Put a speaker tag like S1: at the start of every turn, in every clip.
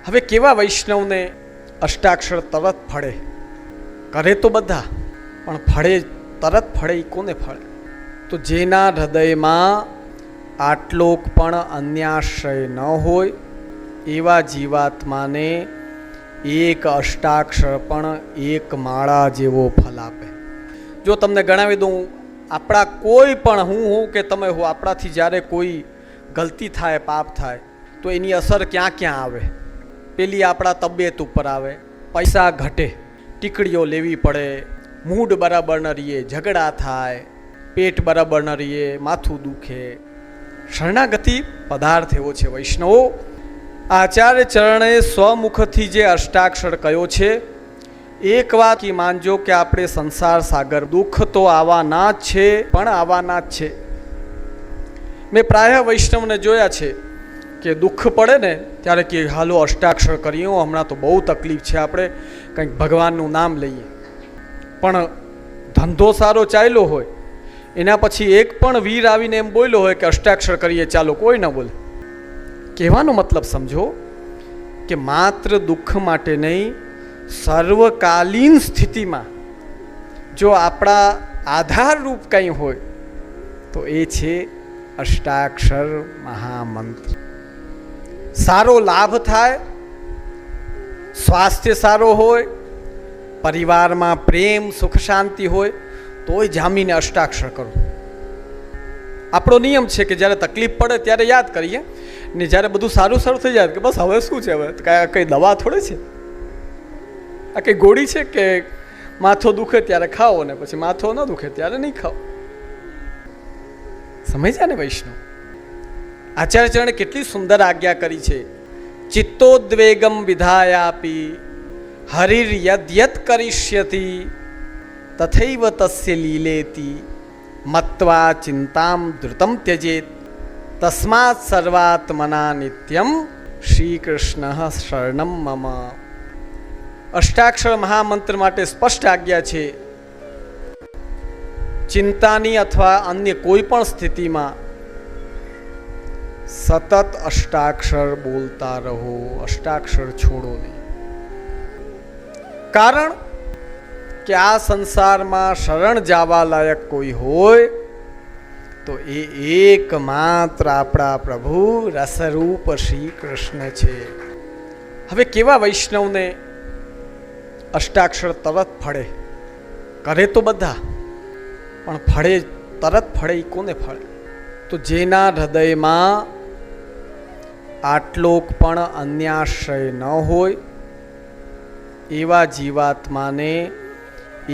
S1: હવે કેવા વૈષ્ણવને અષ્ટાક્ષર તરત ફળે? કરે તો બધા, પણ ફળે તરત ફળે એ કોને ફળે? તો જેના હૃદયમાં આટલોક પણ અન્યાશ્રય ન હોય એવા જીવાત્માને એક અષ્ટાક્ષર પણ એક માળા જેવો ફલ આપે. જો તમને ગણાવી દઉં, આપણા કોઈ પણ હું કે તમે હો, આપણાથી જ્યારે કોઈ ગલતી થાય, પાપ થાય, તો એની અસર ક્યાં ક્યાં આવે? પેલી આપણા તબિયત ઉપર આવે, પૈસા ઘટે, ટીકડીઓ લેવી પડે, મૂડ બરાબર ન રહીએ, ઝઘડા થાય, પેટ બરાબર ન રહીએ, માથું દુખે. શરણાગતિ પદાર્થ એવો છે વૈષ્ણવો. આચાર્ય ચરણે સ્વમુખથી જે અષ્ટાક્ષર કયો છે, એક વાત માનજો કે આપણે સંસાર સાગર, દુઃખ તો આવવાના જ છે, પણ આવવાના જ છે. મેં પ્રાય વૈષ્ણવને જોયા છે કે દુઃખ પડે ને ત્યારે કે હાલો અષ્ટાક્ષર કરીએ, હમણાં તો બહુ તકલીફ છે, આપણે કંઈક ભગવાનનું નામ લઈએ. પણ ધંધો સારો ચાલ્યો હોય, એના પછી એક પણ વીર આવીને એમ બોલ્યો હોય કે અષ્ટાક્ષર કરીએ ચાલો, કોઈ ન બોલે. કહેવાનો મતલબ સમજો કે માત્ર દુઃખ માટે નહીં, સર્વકાલીન સ્થિતિમાં જો આપણા આધારરૂપ કંઈ હોય તો એ છે અષ્ટાક્ષર મહામંત્ર. સારો લાભ થાય, સ્વાસ્થ્ય સારો હોય, પરિવારમાં પ્રેમ સુખ શાંતિ હોય, તોય જામીને અષ્ટાક્ષર કરો. આપણો નિયમ છે કે જ્યારે તકલીફ પડે ત્યારે યાદ કરીએ, ને જ્યારે બધું સારું સારું થઈ જાય કે બસ હવે શું છે, હવે કઈ દવા થોડી છે, આ કઈ ગોળી છે કે માથો દુખે ત્યારે ખાઓ ને પછી માથો ન દુખે ત્યારે નહીં ખાઓ. સમજ્યા ને વૈષ્ણવ? આચાર્ય ચરણે કેટલી સુંદર આજ્ઞા કરી છે. ચિત્તોદ્વેગમ વિધાયાપી હરિર યદ્યત કરિષ્યતિ તથૈવ તસ્ય લીલેતિ મત્વા ચિંતામ ધૃતમ ત્યજેત તસ્માત સર્વાત્મના નિત્યમ શ્રી કૃષ્ણ શરણમ મમ. અષ્ટાક્ષર મહામંત્ર માટે સ્પષ્ટ આજ્ઞા છે. ચિંતાની અથવા અન્ય કોઈ પણ સ્થિતિમાં સતત અષ્ટાક્ષર બોલતા રહો, અષ્ટાક્ષર છોડો નહીં. કારણ કે આ સંસારમાં શરણ જવા લાયક કોઈ હોય તો એ એકમાત્ર આપણા પ્રભુ રસરૂપ શ્રી કૃષ્ણ છે. હવે કેવા વૈષ્ણવને અષ્ટાક્ષર તરત ફળે? કરે તો બધા, પણ ફળે તરત ફળે એ કોને ફળે? તો જેના હૃદયમાં આટલોક પણ અન્યાશ્રય ન હોય એવા જીવાત્માને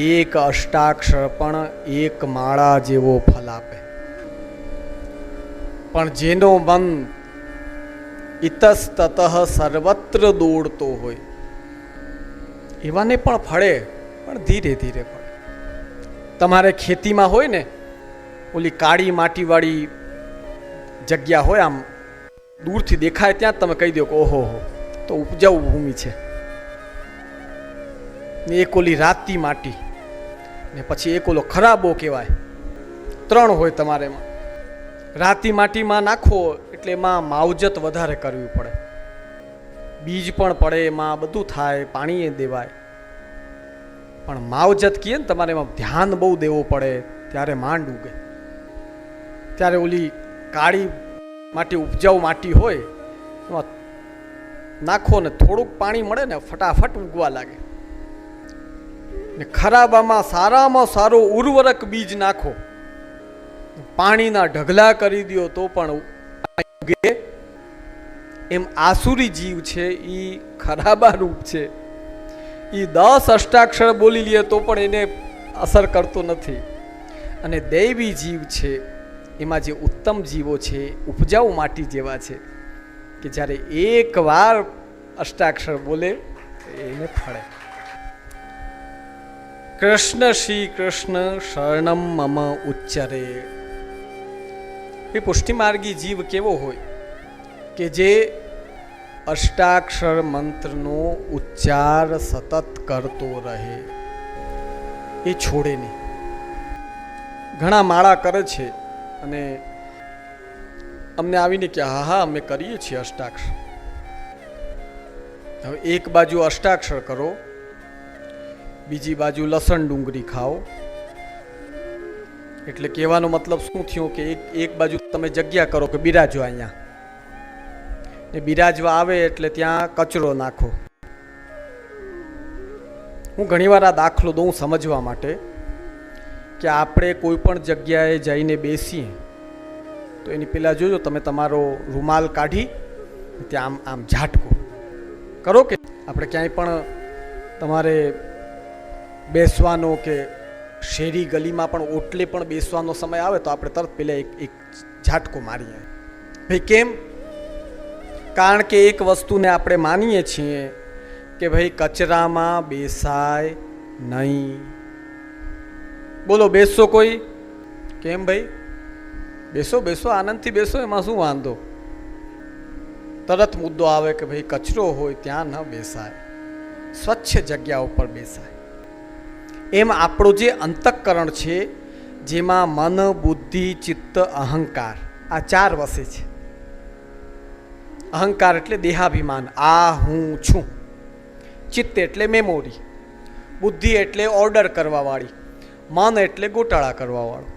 S1: એક અષ્ટાક્ષર પણ એક માળા જેવો ફલ આપે. પણ જેનો મન ઇતસ્તત સર્વત્ર દોડતો હોય એવાને પણ ફળે, પણ ધીરે ધીરે ફળે. તમારે ખેતીમાં હોય ને, ઓલી કાળી માટીવાળી જગ્યા હોય, આમ દૂરથી દેખાય ત્યાં તમે કહી દો કે ઓહો તો ઉપજાઉ ભૂમિ છે. ને એક ઓલી રાતી માટી, ને પછી એક ઓલો ખરાબો કહેવાય. ત્રણ હોય તમારે એમાં. રાતી માટીમાં નાખો એટલે એમાં માવજત વધારે કરવી પડે, બીજ પણ પડે, એમાં બધું થાય, પાણી દેવાય. પણ માવજત કહીએ ને તમારે એમાં ધ્યાન બહુ દેવું પડે, ત્યારે માંડ ઉગે. ત્યારે ઓલી કાળી માટી ઉપજાઉ માટી હોય એમાં નાખો ને થોડુંક પાણી મળે ને ફટાફટ ઉગવા લાગે. ને ખરાબામાં સારામાં સારો ઉર્વરક બીજ નાખો, પાણીના ઢગલા કરી દો તો પણ ઉગે. એમ આસુરી જીવ છે એ ખરાબા રૂપ છે, એ 10 અષ્ટાક્ષર બોલી લે તો પણ એને અસર કરતો નથી. અને દૈવી જીવ છે એમાં જે ઉત્તમ જીવો છે, ઉપજાઉ માટી જેવા છે કે જ્યારે એક વાર અષ્ટાક્ષર બોલે એને ફળે. કૃષ્ણ શ્રી કૃષ્ણ શરણમ મમ ઉચ્ચરે. એ પુષ્ટિમાર્ગી જીવ કેવો હોય કે જે અષ્ટાક્ષર મંત્રનો ઉચ્ચાર સતત કરતો રહે, એ છોડે નહીં. ઘણા માળા કરે છે અને અમને આવીને કે હા અમે કરીએ છીએ અષ્ટાક્ષર. હવે એક બાજુ અષ્ટાક્ષર કરો, બીજી બાજુ લસણ ડુંગળી ખાઓ. એટલે કહેવાનો મતલબ શું થયો કે એક બાજુ તમે જગ્યા કરો કે બિરાજો અહીંયા, ને બિરાજવા આવે એટલે ત્યાં કચરો નાખો. હું ઘણીવાર આ દાખલો દઉં સમજવા માટે કે આપણે કોઈ પણ જગ્યાએ જઈને બેસીએ તો એની પહેલાં જોજો તમે તમારો રૂમાલ કાઢી ત્યાં આમ આમ ઝાટકો કરો. કે આપણે ક્યાંય પણ તમારે બેસવાનો કે શેરી ગલીમાં પણ ઓટલે પણ બેસવાનો સમય આવે તો આપણે તરત પહેલાં એક ઝાટકો મારીએ. ભાઈ કેમ? કારણ કે એક વસ્તુને આપણે માનીએ છીએ કે ભાઈ કચરામાં બેસાય નહીં. બોલો બેસશો કોઈ? કેમ ભાઈ? બેસો બેસો, આનંદથી બેસો, એમાં શું વાંધો? તરત મુદ્દો આવે કે ભાઈ કચરો હોય ત્યાં ન બેસાય, સ્વચ્છ જગ્યા ઉપર બેસાય. એમ આપણો જે અંતઃકરણ છે જેમાં મન, બુદ્ધિ, ચિત્ત, અહંકાર આ ચાર વસે છે. અહંકાર એટલે દેહાભિમાન, આ હું છું. ચિત્ત એટલે મેમોરી, બુદ્ધિ એટલે ઓર્ડર કરવાવાળી, મન એટલે ગોટાળા કરવાવાળું.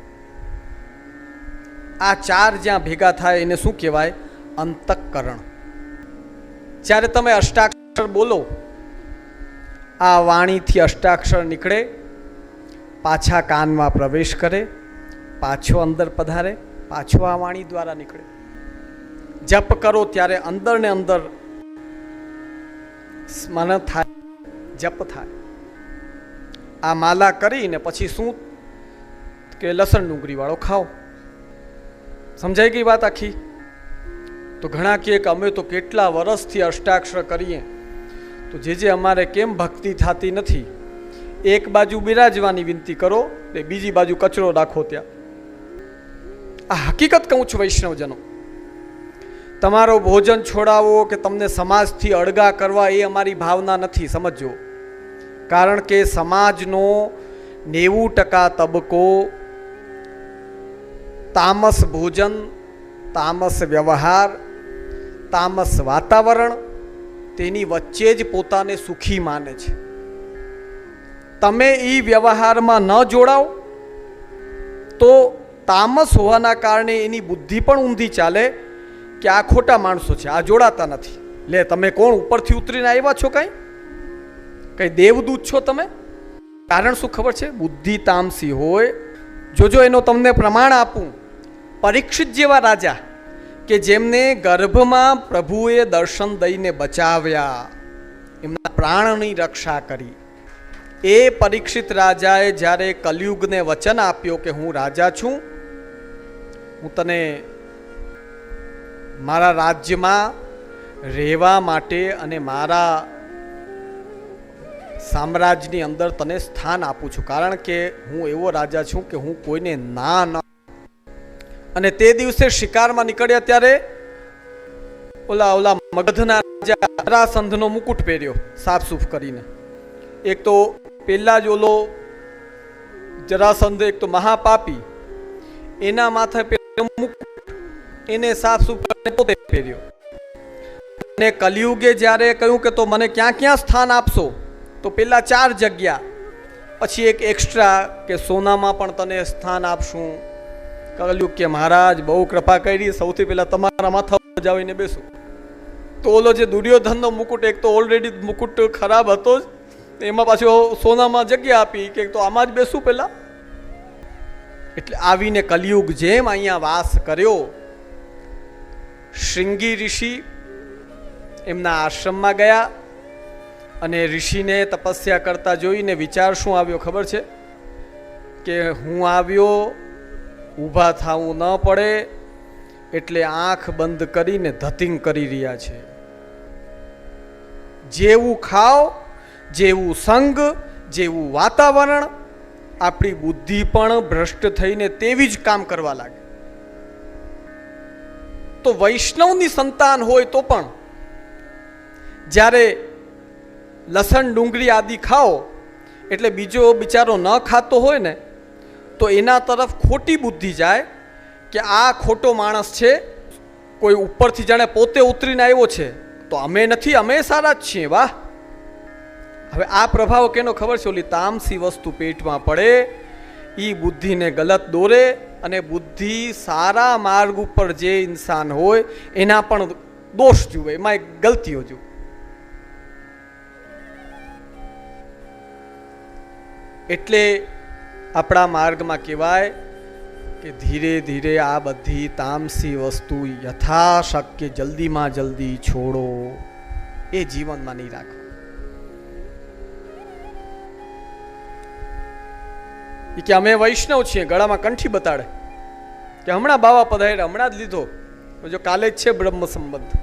S1: આ ચાર જ્યાં ભેગા થાય એને શું કહેવાય? અંતઃકરણ. જ્યારે તમે અષ્ટાક્ષર બોલો, આ વાણીથી અષ્ટાક્ષર નીકળે, પાછા કાનમાં પ્રવેશ કરે, પાછો અંદર પધારે, પાછો આ વાણી દ્વારા નીકળે. જપ કરો ત્યારે અંદર ને અંદર મન થાય, જપ થાય. આ માલા કરીને પછી શું કે લસણ ડુંગળી વાળો ખાઓ. સમજાઈ ગઈ વાત આખી? તો ઘણા કહે કે અમે તો કેટલા વર્ષથી અષ્ટાક્ષર કરીએ તો જે અમારે કેમ ભક્તિ થતી નથી. એક બાજુ બિરાજવાની વિનંતી કરો ને બીજી બાજુ કચરો રાખો ત્યાં. આ હકીકત કહું છું વૈષ્ણવજનો. તમારો ભોજન છોડાવો કે તમને સમાજથી અળગા કરવા એ અમારી ભાવના નથી, સમજો. કારણ કે સમાજનો 90% તબક્કો તામસ ભોજન, તામસ વ્યવહાર, તામસ વાતાવરણ, તેની વચ્ચે જ પોતાને સુખી માને છે. તમે એ વ્યવહારમાં ન જોડાઓ તો તામસ હોવાના કારણે એની બુદ્ધિ પણ ઊંધી ચાલે કે આ ખોટા માણસો છે, આ જોડાતા નથી. લે તમે કોણ ઉપરથી ઉતરીને આવ્યા છો? કઈ દેવદૂત છો તમે? કારણ શું ખબર છે? બુદ્ધિ તામસી હોય. જોજો એનો તમને પ્રમાણ આપું. પરીક્ષિત જેવા રાજા કે જેમને ગર્ભમાં પ્રભુએ દર્શન દઈને બચાવ્યા, એમના પ્રાણની રક્ષા કરી, એ પરીક્ષિત રાજાએ જ્યારે કલિયુગને વચન આપ્યો કે હું રાજા છું, હું તને મારા રાજ્યમાં રહેવા માટે અને મારા સામ્રાજ્યની અંદર તને સ્થાન આપું છું, કારણ કે હું એવો રાજા છું કે હું કોઈને ના ન. અને તે દિવસે શિકારમાં નીકળ્યા ત્યારે ઓલા મગધના રાજા જરાસંધનો મુકુટ પહેર્યો સાફસૂફ કરીને. એક તો પહેલા જ ઓલો જરાસંધ, એક તો મહાપાપી, એના માથે મુકુટ, એને સાફસૂફ કરીને પોતે પહેર્યો. અને કલિયુગે જ્યારે કહ્યું કે તો મને ક્યાં ક્યાં સ્થાન આપશો, તો પેલા 4 જગ્યા, પછી એક એક્સ્ટ્રા કે સોનામાં પણ તને સ્થાન આપશું. કલિયુગ કે મહારાજ બહુ કૃપા કરી, સૌથી પહેલા તમારા માથા પર જાવીને બેસો. તો ઓલો જે દુર્યોધનનો મુકુટ, એક તો ઓલરેડી મુકુટ ખરાબ હતો જ, એમાં પાછો સોનામાં જગ્યા આપી કે તો આમાં જ બેસું પહેલા. એટલે આવીને કલિયુગ જેમ અહીંયા વાસ કર્યો. શૃંગી ઋષિ એમના આશ્રમમાં ગયા અને ઋષિને તપસ્યા કરતા જોઈને વિચાર શું આવ્યો ખબર છે? કે હું આવ્યો, ઊભા થવું ન પડે એટલે આંખ બંધ કરીને ધતિંગ કરી રહ્યા છે. જેવું ખાઓ, જેવું સંગ, જેવું વાતાવરણ, આપણી બુદ્ધિ પણ ભ્રષ્ટ થઈને તેવી જ કામ કરવા લાગે. તો વૈષ્ણવની સંતાન હોય તો પણ જ્યારે લસણ ડુંગળી આદિ ખાઓ એટલે બીજો બિચારો ન ખાતો હોય ને તો એના તરફ ખોટી બુદ્ધિ જાય કે આ ખોટો માણસ છે, કોઈ ઉપરથી જાણે પોતે ઉતરીને આવ્યો છે, તો અમે નથી, અમે સારા જ છીએ. વાહ. હવે આ પ્રભાવ કેનો ખબર છે? ઓલી તામસી વસ્તુ પેટમાં પડે એ બુદ્ધિને ગલત દોરે, અને બુદ્ધિ સારા માર્ગ ઉપર જે ઇન્સાન હોય એના પણ દોષ જુએ, એમાં એક ગલતીઓ જુએ. એટલે આપણા માર્ગમાં કહેવાય કે ધીરે ધીરે આ બધી તામસી વસ્તુ યથાશક્ય જલ્દીમાં જલ્દી છોડો. એ જીવનમાં નહીં રાખો. કે અમે વૈષ્ણવ છીએ, ગળામાં કંઠી બતાડે કે હમણાં બાવા પધાર્યા, હમણાં જ લીધો, જો કાલે જ છે બ્રહ્મ સંબંધ.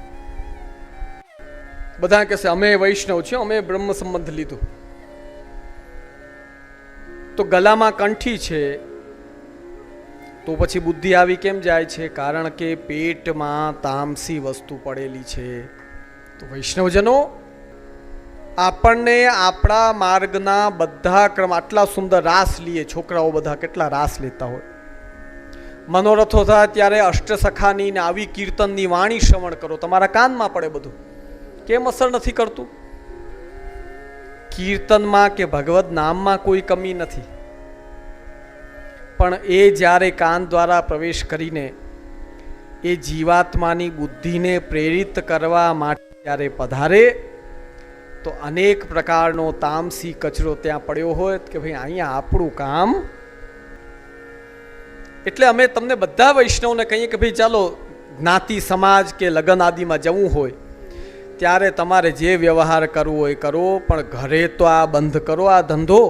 S1: બધા કહેશે અમે વૈષ્ણવ છીએ, અમે બ્રહ્મ સંબંધ લીધો. તો ગલામાં કંઠી છે તો પછી બુદ્ધિ આવી કેમ જાય છે? કારણ કે પેટમાં તામસી વસ્તુ પડેલી છે. તો વૈષ્ણવજનો, આપણને આપણા માર્ગના બધા ક્રમ, આટલા સુંદર રાસ લીએ, છોકરાઓ બધા કેટલા રાસ લેતા હોય, મનોરથો થાય ત્યારે અષ્ટસખાની ને આવી કીર્તનની વાણી શ્રવણ કરો, તમારા કાનમાં પડે બધું. કેમ અસર નથી કરતું? કીર્તનમાં કે ભગવદ નામમાં કોઈ કમી નથી, પણ એ જ્યારે કાન દ્વારા પ્રવેશ કરીને એ જીવાત્માની બુદ્ધિને પ્રેરિત કરવા માટે જ્યારે પધારે તો અનેક પ્રકારનો તામસી કચરો ત્યાં પડ્યો હોય કે ભાઈ અહીંયા આપણું કામ. એટલે અમે તમને બધા વૈષ્ણવને કહીએ કે ભાઈ ચાલો જ્ઞાતિ સમાજ કે લગ્ન આદિમાં જવું હોય ત્યારે તમારે જે વ્યવહાર કરવો હોય કરો, પણ ઘરે તો આ બંધ કરો આ ધંધો.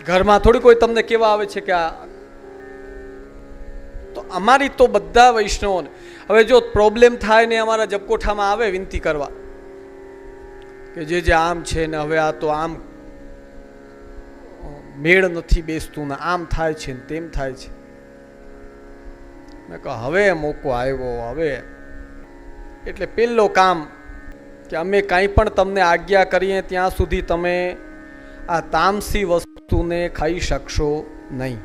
S1: ઘરમાં થોડી કોઈ તમને કેવા આવે છે કે આ. તો અમારી તો બધા વૈષ્ણવોને હવે જો પ્રોબ્લેમ થાય ને અમારા જપકોઠામાં આવે વિનંતી કરવા કે જે આમ છે ને હવે આ તો આમ મેળ નથી બેસતું ને આમ થાય છે ને તેમ થાય છે. મેં કહ્યું હવે મોકો આવ્યો. હવે એટલે પેલો કામ કે અમે કાંઈ પણ તમને આજ્ઞા કરીએ ત્યાં સુધી તમે આ તામસી વસ્તુને ખાઈ શકશો નહીં.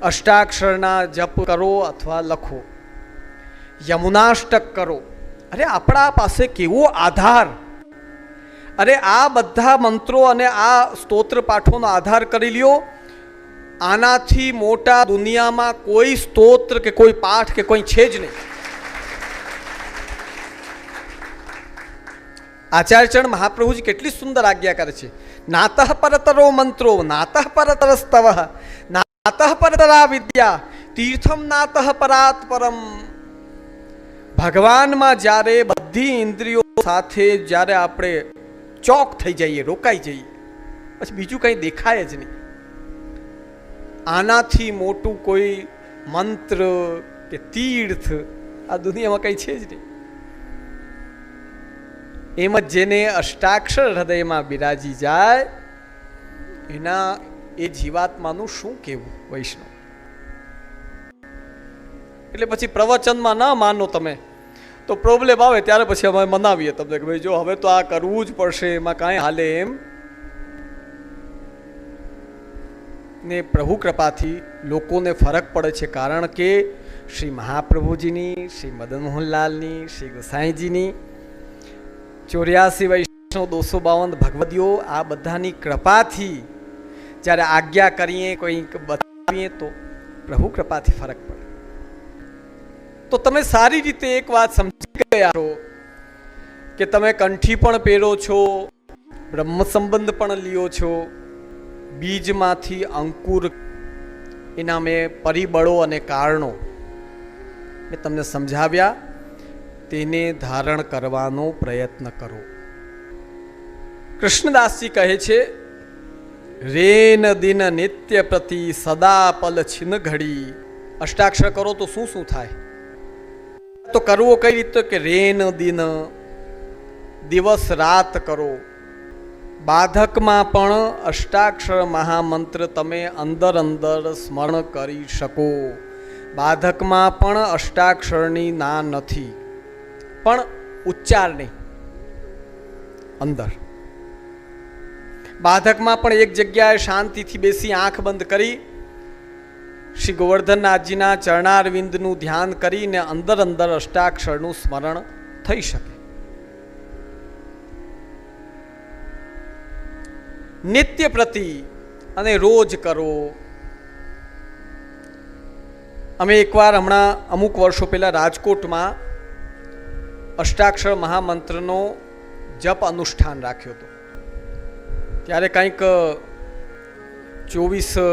S1: અષ્ટાક્ષરના જપ કરો અથવા લખો, યમુનાષ્ટક કરો. અરે આપણા પાસે કેવો આધાર! અરે આ બધા મંત્રો અને આ સ્તોત્ર પાઠોનો આધાર કરી લ્યો. આનાથી મોટા દુનિયામાં કોઈ સ્તોત્ર કે કોઈ પાઠ કે કોઈ છે જ નહીં. આચાર્યચરણ મહાપ્રભુજી કેટલી સુંદર આજ્ઞા કરે છે. નાતઃ પરતરો મંત્રો, નાતઃ પરતરસ્તવ, નાતઃ પરતરા વિદ્યા, તીર્થમ નાતઃ પરાત પરમ. ભગવાનમાં જ્યારે બધી ઇન્દ્રિયો સાથે જ્યારે આપણે ચોક થઈ જઈએ, રોકાઈ જઈએ, પછી બીજું કંઈ દેખાય જ નહીં. આનાથી મોટું કોઈ મંત્ર કે તીર્થ આ દુનિયામાં કંઈ છે જ નહીં. એમ જ જેને અષ્ટાક્ષર હૃદયમાં બિરાજી જાય એના એ જીવાત્માનું શું કહેવું વૈષ્ણવ. એટલે પછી પ્રવચનમાં ના માનો તમે તો પ્રોબ્લેમ આવે ત્યારે પછી અમે મનાવીએ તમને કે ભાઈ જો હવે તો આ કરવું જ પડશે, એમાં કાંઈ હાલે એમ ને. પ્રભુ કૃપાથી લોકોને ફરક પડે છે, કારણ કે શ્રી મહાપ્રભુજીની, શ્રી મદન મોહનલાલની, શ્રી ગોસાઈજીની 84 વૈષ્ણવ 252 ભગવદીઓ આ બધાની કૃપાથી જ્યારે આજ્ઞા કરીએ, કંઈક બતાવીએ તો પ્રભુ કૃપાથી ફરક પડે. તો તમે સારી રીતે એક વાત સમજી ગયા છો કે તમે કંઠી પણ પહેરો છો, બ્રહ્મ સંબંધ પણ લ્યો છો, બીજમાંથી અંકુર એના મેં પરિબળો અને કારણો મેં તમને સમજાવ્યા, તેને ધારણ કરવાનો પ્રયત્ન કરો. કૃષ્ણદાસજી કહે છે, રેન દિન નિત્ય પ્રતિ સદા પલ છિન ઘડી. અષ્ટાક્ષર કરો તો શું શું થાય? તો કરવો કઈ રીતે કે રેન દિન, દિવસ રાત કરો. બાધકમાં પણ અષ્ટાક્ષર મહામંત્ર તમે અંદર અંદર સ્મરણ કરી શકો. બાધકમાં પણ અષ્ટાક્ષરની ના નથી, પણ ઉચ્ચાર નહીં. અંદર બાધકમાં પણ એક જગ્યાએ શાંતિથી બેસી આંખ બંધ કરી શ્રી ગોવર્ધનનાથજીના ચરણારવિંદનું ધ્યાન કરીને અંદર અંદર અષ્ટાક્ષરનું સ્મરણ થઈ શકે. નિત્ય પ્રતિ અને રોજ કરો. અમે એકવાર હમણાં અમુક વર્ષો પહેલાં રાજકોટમાં અષ્ટાક્ષર મહામંત્રનો જપ અનુષ્ઠાન રાખ્યો હતો. ત્યારે કંઈક 24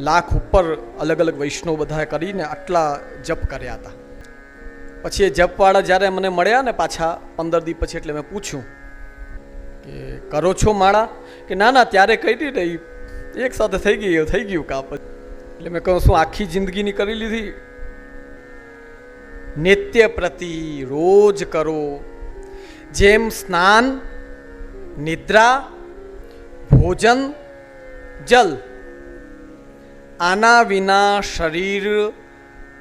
S1: લાખ ઉપર અલગ અલગ વૈષ્ણવ બધા કરીને આટલા જપ કર્યા હતા. પછી એ જપવાળા જ્યારે મને મળ્યા ને પાછા 15 દિવસ પછી, એટલે મેં પૂછ્યું કે કરો છો માળા? કે ના ના ત્યારે કરી રહી, એક સાથે થઈ ગયું કાપ. એટલે મેં કહું શું આખી જિંદગીની કરી લીધી? નિત્ય પ્રતિ રોજ કરો. જેમ સ્નાન, નિદ્રા, ભોજન, જલ, આના વિના શરીર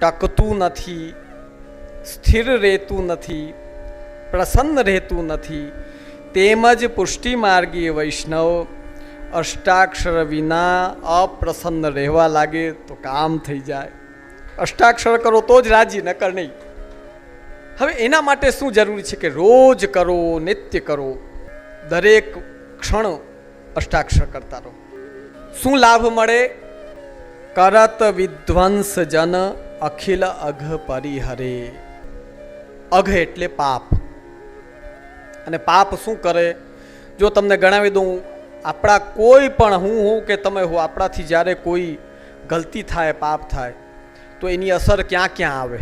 S1: ટકતું નથી, સ્થિર રહેતું નથી, પ્રસન્ન રહેતું નથી. તેમજ પુષ્ટિમાર્ગીય વૈષ્ણવ અષ્ટાક્ષર વિના અપ્રસન્ન રહેવા લાગે તો કામ થઈ જાય. અષ્ટાક્ષર કરો તો જ રાજી, નકર નહીં. હવે એના માટે શું જરૂરી છે કે રોજ કરો, નિત્ય કરો, દરેક ક્ષણ અષ્ટાક્ષર કરતા રહો. શું લાભ મળે? કરત વિધ્વંસ જન અખિલ અઘ પરિહરે. અઘ એટલે પાપ. અને પાપ શું કરે? જો તમને ગણાવી દઉં, આપણા કોઈ પણ હું કે તમે હો, આપણાથી જ્યારે કોઈ ગલતી થાય, પાપ થાય, તો એની અસર ક્યાં ક્યાં આવે?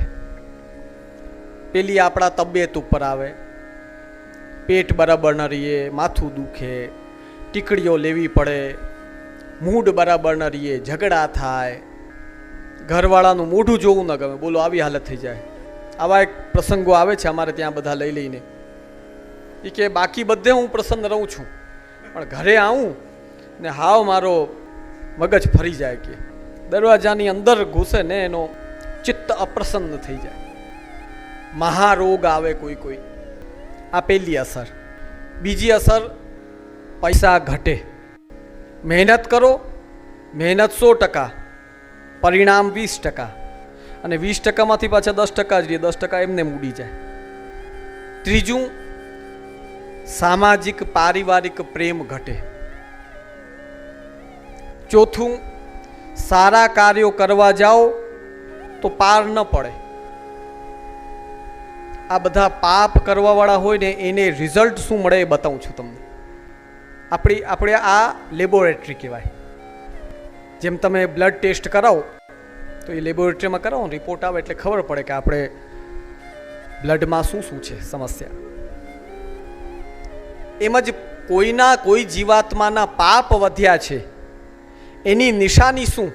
S1: પેલી આપણા તબિયત ઉપર આવે. પેટ બરાબર ન રહીએ, માથું દુખે, ટીકડીઓ લેવી પડે, મૂડ બરાબર ન રહીએ, ઝઘડા થાય, ઘરવાળાનું મોઢું જોવું ન ગમે. બોલો, આવી હાલત થઈ જાય. આવા એક પ્રસંગો આવે છે અમારે ત્યાં, બધા લઈ લઈને. એ કે બાકી બધે હું પ્રસન્ન રહું છું, પણ ઘરે આવું ને હાવ મારો મગજ ફરી જાય. કે દરવાજાની અંદર ઘૂસે ને એનો ચિત્ત અપ્રસન્ન થઈ જાય. મહારોગ આવે કોઈ. આ પહેલી અસર. બીજી અસર, પૈસા ઘટે. મહેનત કરો, મહેનત 100%, પરિણામ 20%, અને 20%માંથી પાછા 10% જ રહે, 10% એમને ઉડી જાય. ત્રીજું, સામાજિક પારિવારિક પ્રેમ ઘટે. ચોથું, સારા કાર્યો કરવા જાઓ તો પાર ન પડે. આ બધા પાપ કરવાવાળા હોય ને એને રિઝલ્ટ શું મળે એ બતાવું છું તમને. આપણે આ લેબોરેટરી કહેવાય. જેમ તમે બ્લડ ટેસ્ટ કરાવો તો એ લેબોરેટરીમાં કરાવો, રિપોર્ટ આવે એટલે ખબર પડે કે આપણે બ્લડમાં શું છે સમસ્યા. એમ જ કોઈના કોઈ જીવાત્માના પાપ વધ્યા છે, એની નિશાની શું?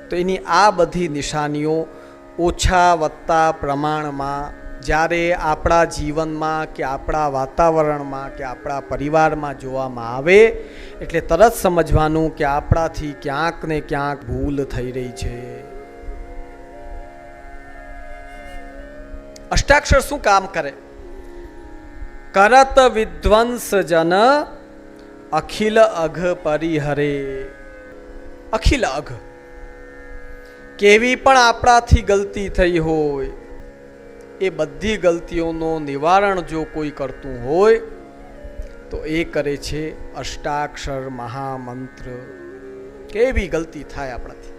S1: તો એની આ બધી નિશાનીઓ ઓછા વત્તા પ્રમાણમાં જ્યારે આપણા જીવનમાં કે આપણા વાતાવરણમાં કે આપણા પરિવારમાં જોવામાં આવે એટલે તરત સમજવાનું કે આપણાથી ક્યાંક ને ક્યાંક ભૂલ થઈ રહી છે. અષ્ટાક્ષર શું કામ કરે? કરત વિધ્વંસ જન અખિલ અઘ પરિહરે. અખિલ અઘ, કેવી પણ આપણાથી ગલતી થઈ હોય એ બધી ગલતીઓનો નિવારણ જો કોઈ કરતું હોય તો એ કરે છે અષ્ટાક્ષર મહામંત્ર. કેવી ગલતી થાય આપણાથી,